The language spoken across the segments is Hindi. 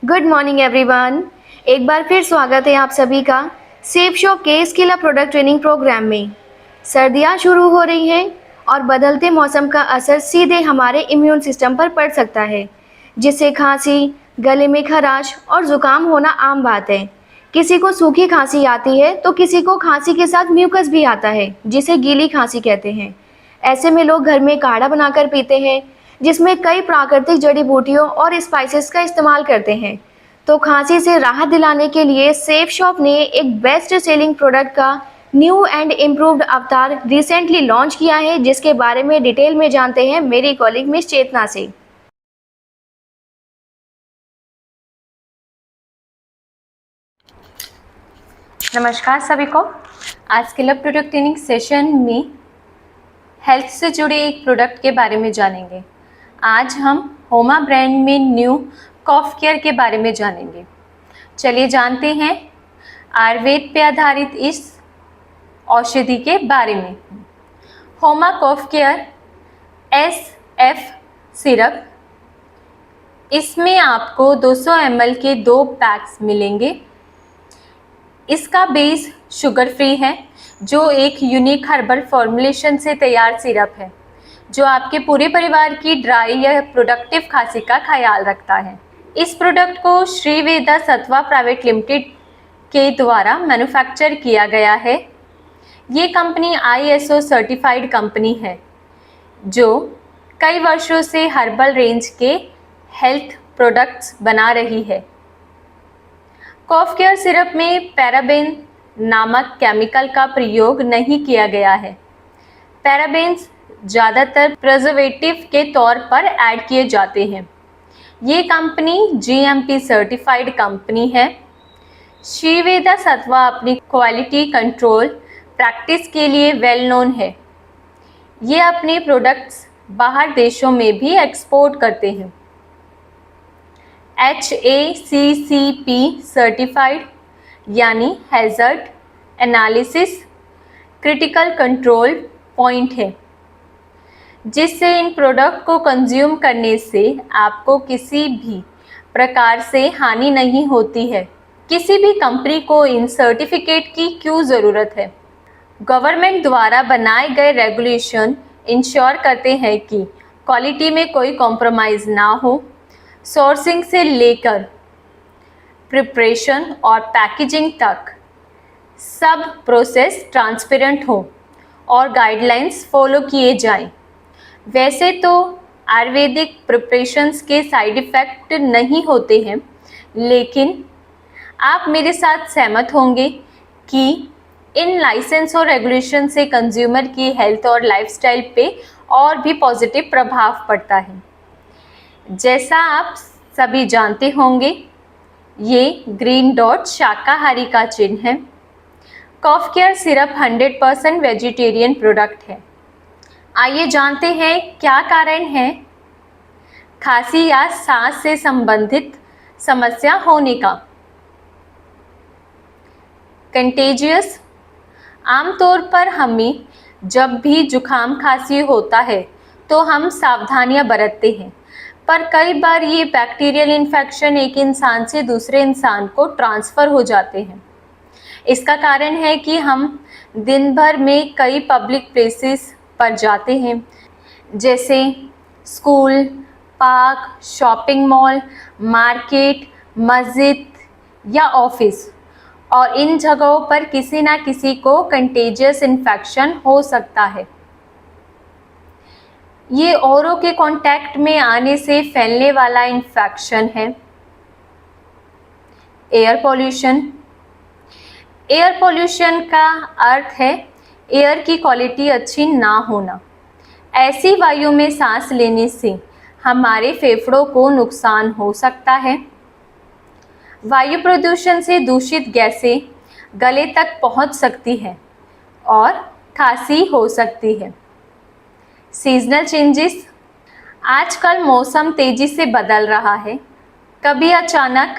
Good morning everyone. एक बार फिर स्वागत है आप सभी का सेफ शॉप के skill up product training program में। सर्दियां शुरू हो रही हैं और बदलते मौसम का असर सीधे हमारे इम्यून सिस्टम पर पड़ सकता है, जिससे खांसी, गले में खराश और ज़ुकाम होना आम बात है। किसी को सूखी खांसी आती है तो किसी को खांसी के साथ म्यूकस भी आता है, जिसे गीली खांसी कहते हैं। ऐसे में लोग घर में काढ़ा बनाकर पीते हैं, जिसमें कई प्राकृतिक जड़ी बूटियों और स्पाइसेस का इस्तेमाल करते हैं। तो खांसी से राहत दिलाने के लिए सेफ शॉप ने एक बेस्ट सेलिंग प्रोडक्ट का न्यू एंड इम्प्रूव्ड अवतार रिसेंटली लॉन्च किया है, जिसके बारे में डिटेल में जानते हैं मेरी कॉलीग मिस चेतना से। नमस्कार सभी को। आज के लव प्रोडक्ट ट्रेनिंग सेशन में हेल्थ से जुड़े एक प्रोडक्ट के बारे में जानेंगे। आज हम होमा ब्रांड में न्यू कॉफ केयर के बारे में जानेंगे। चलिए जानते हैं आयुर्वेद पे आधारित इस औषधि के बारे में। होमा कॉफ केयर SF सिरप, इसमें आपको 200 ml के 2 पैक्स मिलेंगे। इसका बेस शुगर फ्री है, जो एक यूनिक हर्बल फॉर्मुलेशन से तैयार सिरप है, जो आपके पूरे परिवार की ड्राई या प्रोडक्टिव खांसी का ख्याल रखता है। इस प्रोडक्ट को श्री वेदा सत्वा प्राइवेट लिमिटेड के द्वारा मैन्युफैक्चर किया गया है। ये कंपनी ISO सर्टिफाइड कंपनी है, जो कई वर्षों से हर्बल रेंज के हेल्थ प्रोडक्ट्स बना रही है। कॉफ केयर सिरप में पैराबेन नामक केमिकल का प्रयोग नहीं किया गया है। पैराबेन्स ज़्यादातर प्रिजर्वेटिव के तौर पर ऐड किए जाते हैं। ये कंपनी GMP सर्टिफाइड कंपनी है। श्री वेदा सत्वा अपनी क्वालिटी कंट्रोल प्रैक्टिस के लिए वेल नोन है। ये अपने प्रोडक्ट्स बाहर देशों में भी एक्सपोर्ट करते हैं। HACCP सर्टिफाइड यानी hazard analysis critical control point है, जिससे इन प्रोडक्ट को कंज्यूम करने से आपको किसी भी प्रकार से हानि नहीं होती है। किसी भी कंपनी को इन सर्टिफिकेट की क्यों ज़रूरत है? गवर्नमेंट द्वारा बनाए गए रेगुलेशन इंश्योर करते हैं कि क्वालिटी में कोई कॉम्प्रोमाइज़ ना हो। सोर्सिंग से लेकर प्रिपरेशन और पैकेजिंग तक सब प्रोसेस ट्रांसपेरेंट हो और गाइडलाइंस फॉलो किए जाएं। वैसे तो आयुर्वेदिक प्रिपरेशंस के साइड इफ़ेक्ट नहीं होते हैं, लेकिन आप मेरे साथ सहमत होंगे कि इन लाइसेंस और रेगुलेशन से कंज्यूमर की हेल्थ और लाइफस्टाइल पे और भी पॉजिटिव प्रभाव पड़ता है। जैसा आप सभी जानते होंगे, ये ग्रीन डॉट शाकाहारी का चिन्ह है। कॉफ केयर सिरप 100% वेजिटेरियन प्रोडक्ट है। आइए जानते हैं क्या कारण है खांसी या सांस से संबंधित समस्या होने का। कंटेजियस, आमतौर पर हमें जब भी जुकाम खांसी होता है तो हम सावधानियां बरतते हैं, पर कई बार ये बैक्टीरियल इन्फेक्शन एक इंसान से दूसरे इंसान को ट्रांसफ़र हो जाते हैं। इसका कारण है कि हम दिन भर में कई पब्लिक प्लेसेस पर जाते हैं, जैसे school, park, shopping mall, market, मस्जिद या ऑफिस, और इन जगहों पर किसी ना किसी को कंटेजियस इन्फेक्शन हो सकता है। ये औरों के कांटेक्ट में आने से फैलने वाला इन्फेक्शन है। Air pollution. एयर पॉल्यूशन का अर्थ है एयर की क्वालिटी अच्छी ना होना। ऐसी वायु में सांस लेने से हमारे फेफड़ों को नुकसान हो सकता है। वायु प्रदूषण से दूषित गैसें गले तक पहुंच सकती है और खांसी हो सकती है। Seasonal changes. आजकल मौसम तेज़ी से बदल रहा है। कभी अचानक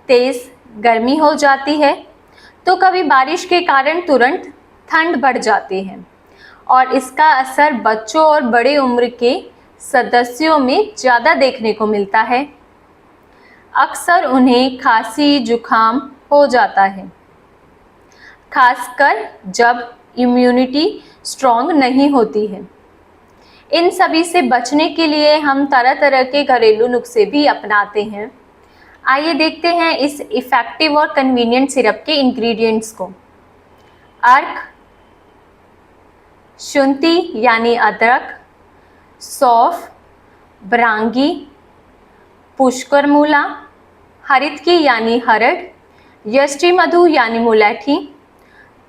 तेज़ गर्मी हो जाती है, तो कभी बारिश के कारण तुरंत ठंड बढ़ जाती है, और इसका असर बच्चों और बड़े उम्र के सदस्यों में ज़्यादा देखने को मिलता है। अक्सर उन्हें खांसी जुखाम हो जाता है, खासकर जब इम्यूनिटी स्ट्रॉन्ग नहीं होती है। इन सभी से बचने के लिए हम तरह तरह के घरेलू नुस्खे भी अपनाते हैं। आइए देखते हैं इस इफ़ेक्टिव और कन्वीनियंट सिरप के इंग्रेडिएंट्स को। अर्क, शुंठी यानी अदरक, सौंफ, ब्रांगी, पुष्कर-मूला, हरितकी यानी हरड़, यष्टि मधु यानी मुलैठी,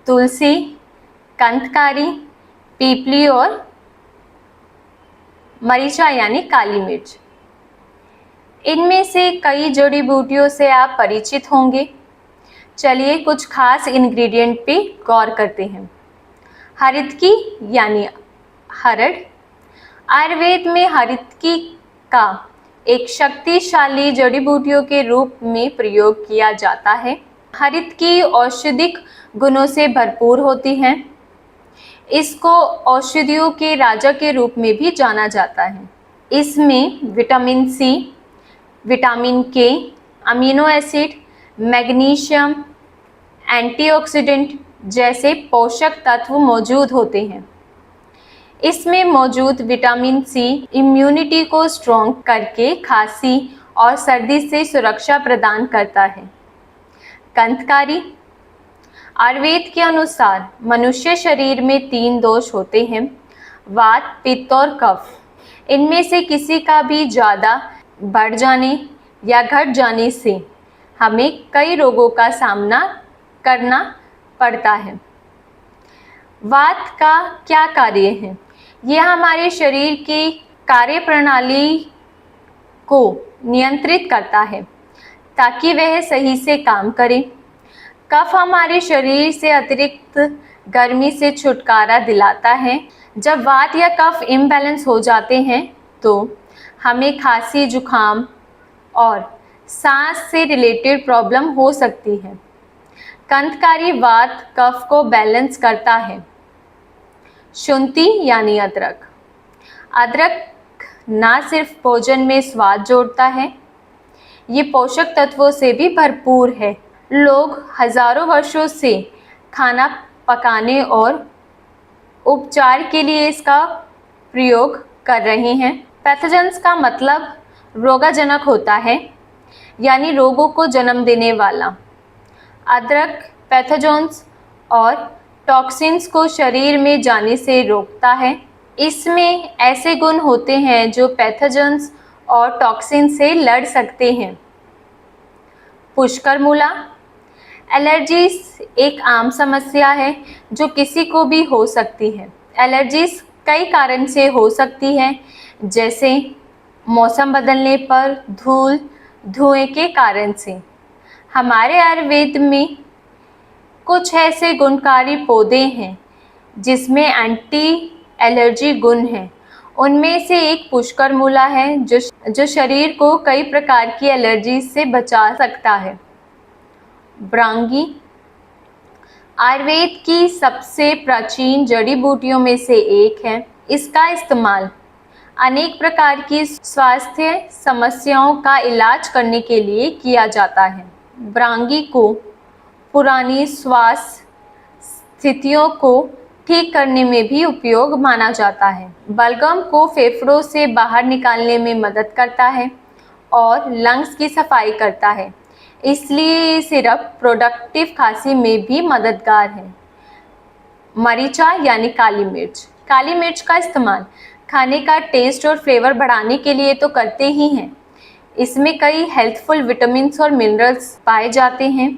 तुलसी, कंथकारी, पीपली और मरीचा यानी काली मिर्च। इनमें से कई जड़ी बूटियों से आप परिचित होंगे। चलिए कुछ खास इंग्रेडिएंट पे गौर करते हैं। हरितकी यानी हरड़। आयुर्वेद में हरितकी का एक शक्तिशाली जड़ी बूटियों के रूप में प्रयोग किया जाता है। हरितकी औषधिक गुणों से भरपूर होती है। इसको औषधियों के राजा के रूप में भी जाना जाता है। इसमें विटामिन सी, विटामिन के, अमीनो एसिड, मैग्नीशियम, एंटीऑक्सीडेंट जैसे पोषक तत्व मौजूद होते हैं। इसमें मौजूद विटामिन सी इम्यूनिटी को स्ट्रॉन्ग करके खांसी और सर्दी से सुरक्षा प्रदान करता है। कंथकारी। आयुर्वेद के अनुसार मनुष्य शरीर में 3 दोष होते हैं, वात, पित्त और कफ। इनमें से किसी का भी ज़्यादा बढ़ जाने या घट जाने से हमें कई रोगों का सामना करना पड़ता है। वात का क्या कार्य है? यह हमारे शरीर की कार्यप्रणाली को नियंत्रित करता है ताकि वह सही से काम करे। कफ हमारे शरीर से अतिरिक्त गर्मी से छुटकारा दिलाता है। जब वात या कफ इम्बैलेंस हो जाते हैं तो हमें खांसी, जुखाम और सांस से रिलेटेड प्रॉब्लम हो सकती है। कंथकारी वात कफ को बैलेंस करता है। शुंठी यानी अदरक। अदरक ना सिर्फ भोजन में स्वाद जोड़ता है, ये पोषक तत्वों से भी भरपूर है। लोग हजारों वर्षों से खाना पकाने और उपचार के लिए इसका प्रयोग कर रहे हैं। पैथोजेंस का मतलब रोगाजनक होता है, यानी रोगों को जन्म देने वाला। अदरक पैथोजेंस और टॉक्सिन्स को शरीर में जाने से रोकता है। इसमें ऐसे गुण होते हैं जो पैथोजेंस और टॉक्सिन से लड़ सकते हैं। पुष्कर-मूला। एलर्जीज एक आम समस्या है जो किसी को भी हो सकती है। एलर्जीज कई कारण से हो सकती है, जैसे मौसम बदलने पर, धूल, धुएं के कारण से। हमारे आयुर्वेद में कुछ ऐसे गुणकारी पौधे हैं जिसमें एंटी एलर्जी गुण हैं। उनमें से एक पुष्कर-मूला है जो शरीर को कई प्रकार की एलर्जी से बचा सकता है। ब्रांगी आयुर्वेद की सबसे प्राचीन जड़ी बूटियों में से एक है। इसका इस्तेमाल अनेक प्रकार की स्वास्थ्य समस्याओं का इलाज करने के लिए किया जाता है। ब्रांगी को पुरानी श्वास स्थितियों को ठीक करने में भी उपयोग माना जाता है। बलगम को फेफड़ों से बाहर निकालने में मदद करता है और लंग्स की सफाई करता है, इसलिए ये सिरप प्रोडक्टिव खांसी में भी मददगार है। मरीचा यानी काली मिर्च। काली मिर्च का इस्तेमाल खाने का टेस्ट और फ्लेवर बढ़ाने के लिए तो करते ही हैं। इसमें कई हेल्थफुल विटामिन्स और मिनरल्स पाए जाते हैं,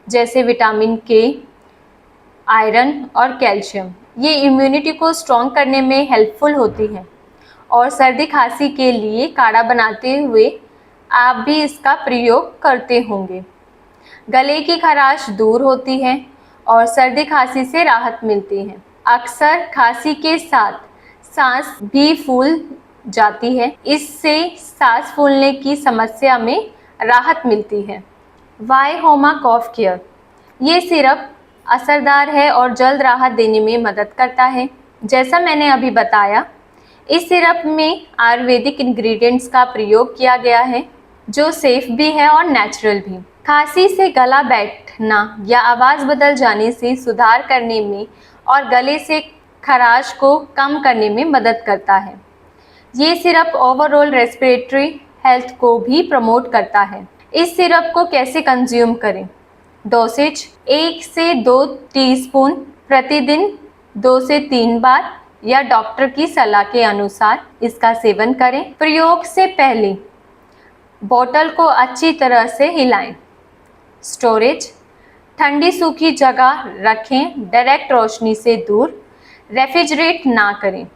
जैसे विटामिन के, आयरन और कैल्शियम। ये इम्यूनिटी को स्ट्रॉन्ग करने में हेल्पफुल होती है और सर्दी खांसी के लिए काढ़ा बनाते हुए आप भी इसका प्रयोग करते होंगे। गले की खराश दूर होती है और सर्दी खांसी से राहत मिलती है। अक्सर खांसी के साथ सांस भी फूल जाती है, इससे सांस फूलने की समस्या में राहत मिलती है। वाई होमा कॉफ केयर। ये सिरप असरदार है और जल्द राहत देने में मदद करता है। जैसा मैंने अभी बताया, इस सिरप में आयुर्वेदिक इंग्रेडिएंट्स का प्रयोग किया गया है। जो सेफ भी है और नेचुरल भी। खांसी से गला बैठना या आवाज़ बदल जाने से सुधार करने में और गले से खराश को कम करने में मदद करता है। ये सिरप ओवरऑल रेस्पिरेटरी हेल्थ को भी प्रमोट करता है। इस सिरप को कैसे कंज्यूम करें? डोसेज 1 से 2 टीस्पून प्रतिदिन 2 से 3 बार या डॉक्टर की सलाह के अनुसार इसका सेवन करें। प्रयोग से पहले बोतल को अच्छी तरह से हिलाएं। स्टोरेज ठंडी सूखी जगह रखें, डायरेक्ट रोशनी से दूर, रेफ्रिजरेट ना करें।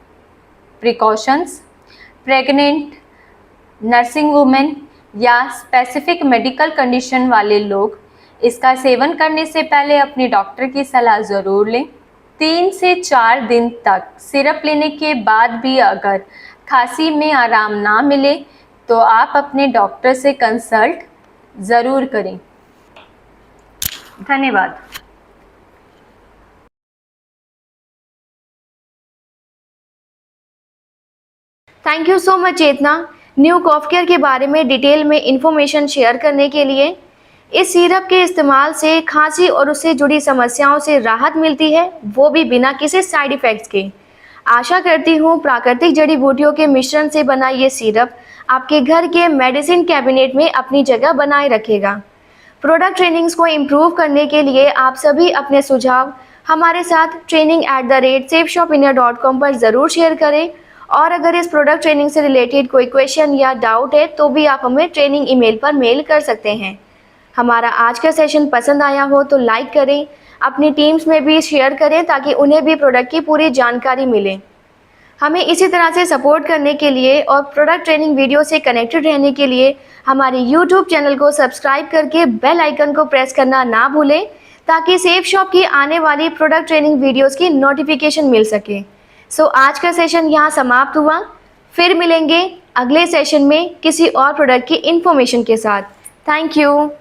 प्रिकॉशंस प्रेग्नेंट, नर्सिंग वुमेन या स्पेसिफिक मेडिकल कंडीशन वाले लोग इसका सेवन करने से पहले अपने डॉक्टर की सलाह ज़रूर लें। 3 से 4 दिन तक सिरप लेने के बाद भी अगर खांसी में आराम ना मिले तो आप अपने डॉक्टर से कंसल्ट ज़रूर करें। धन्यवाद। Thank you so much Chetna, new cough care के बारे में डिटेल में इंफॉर्मेशन शेयर करने के लिए। इस सिरप के इस्तेमाल से खांसी और उससे जुड़ी समस्याओं से राहत मिलती है, वो भी बिना किसी साइड इफ़ेक्ट्स के। आशा करती हूँ प्राकृतिक जड़ी बूटियों के मिश्रण से बना ये सिरप आपके घर के मेडिसिन कैबिनेट में अपनी जगह बनाए रखेगा। प्रोडक्ट ट्रेनिंग्स को इम्प्रूव करने के लिए आप सभी अपने सुझाव हमारे साथ training@safeshopindia.com पर ज़रूर शेयर करें। और अगर इस प्रोडक्ट ट्रेनिंग से रिलेटेड कोई क्वेश्चन या डाउट है तो भी आप हमें ट्रेनिंग ईमेल पर मेल कर सकते हैं। हमारा आज का सेशन पसंद आया हो तो लाइक करें, अपनी टीम्स में भी शेयर करें ताकि उन्हें भी प्रोडक्ट की पूरी जानकारी मिले। हमें इसी तरह से सपोर्ट करने के लिए और प्रोडक्ट ट्रेनिंग वीडियो से कनेक्टेड रहने के लिए हमारे यूट्यूब चैनल को सब्सक्राइब करके बेल आइकन को प्रेस करना ना भूलें ताकि सेफ शॉप की आने वाली प्रोडक्ट ट्रेनिंग वीडियोस की नोटिफिकेशन मिल सके। सो आज का सेशन यहाँ समाप्त हुआ। फिर मिलेंगे अगले सेशन में किसी और प्रोडक्ट की इन्फॉर्मेशन के साथ। Thank you.